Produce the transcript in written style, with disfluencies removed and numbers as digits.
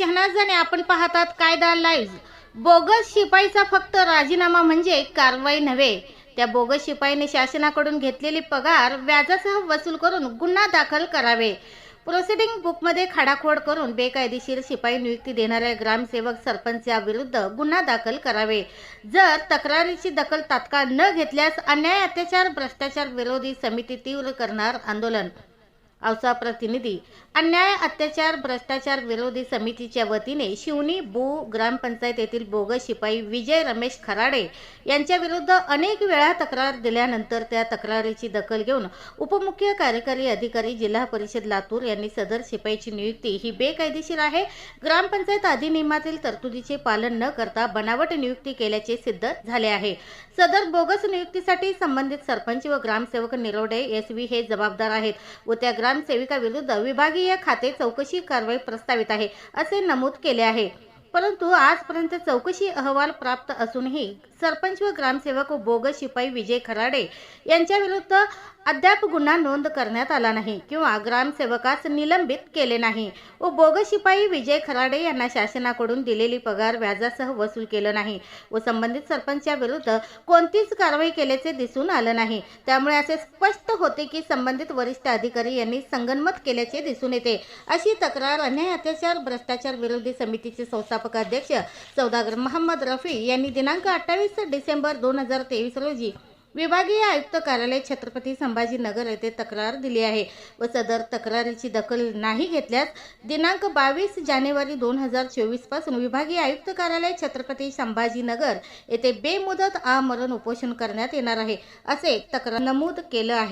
शहनाज आपण पाहतात कायदा लाईव्ह। बोगस शिपाईचा फक्त राजीनामा म्हणजे कारवाई नव्हे, त्या बोगस शिपाईने शासनाकडून घेतलेली पगार व्याजासह वसूल करून गुन्हा दाखल करावे। प्रोसिडिंग बुकमध्ये खाडाखोड करून बेकायदेशीर शिपाई नियुक्ती देणाऱ्या ग्रामसेवक सरपंच याविरुद्ध गुन्हा दाखल करावे। जर तक्रारीची दखल तात्काळ न घेतल्यास अन्याय, अत्याचार, भ्रष्टाचार विरोधी समिती तीव्र करणार आंदोलन। औसा प्रतिनिधी। अन्याय, अत्याचार, भ्रष्टाचार विरोधी समितीच्या वतीने शिवनी बू ग्रामपंचायत येथील बोगस शिपाई विजय रमेश खराडे यांच्या विरुद्ध अनेक वेळा तक्रार दिल्यानंतर त्या तक्रारीची दखल घेऊन उपमुख्य कार्यकारी अधिकारी जिल्हा परिषद लातूर यांनी सदर शिपाईची नियुक्ती ही बेकायदेशीर आहे, ग्रामपंचायत अधिनियमातील तरतुदीचे पालन न करता बनावट नियुक्ती केल्याचे सिद्ध झाले आहे। सदर बोगस नियुक्तीसाठी संबंधित सरपंच व ग्रामसेवक निरोडे एसवी हे जबाबदार आहेत व त्या ग्रामसेविका विरुद्ध विभागीय खाते चौकशी कारवाई प्रस्तावित आहे असे नमूद केले आहे। परंतु आजपर्यंत चौकशी अहवाल प्राप्त असूनही सरपंच व ग्रामसेवक व बोगस शिपाई विजय खराडे यांच्या विरुद्ध अद्याप गुन्हा नोंद करण्यात आला नाही किंवा ग्रामसेवकास निलंबित केले नाही व बोगस शिपाई विजय खराडे यांना शासनाकडून दिलेली पगार व्याजासह वसूल केले नाही व संबंधित सरपंचा विरुद्ध कोणतीच कारवाई केल्याचे दिसून आलं नाही। त्यामुळे असे स्पष्ट होते की संबंधित वरिष्ठ अधिकारी यांनी संगनमत केल्याचे दिसून येते, अशी तक्रार अन्याय, अत्याचार, भ्रष्टाचार विरोधी समितीचे संस्थापक अध्यक्ष सौदागर मोहम्मद रफी यांनी दिनांक 28 डिसेंबर 2023 रोजी विभागीय आयुक्त कार्यालय छत्रपती संभाजीनगर येथे तक्रार दिली आहे व सदर तक्रारीची दखल नाही घेतल्यास दिनांक 22 जानेवारी 2024 पासून विभागीय आयुक्त कार्यालय छत्रपती संभाजीनगर येथे बेमुदत आमरण उपोषण करण्यात येणार आहे, असे तक्रार नमूद केलं आहे।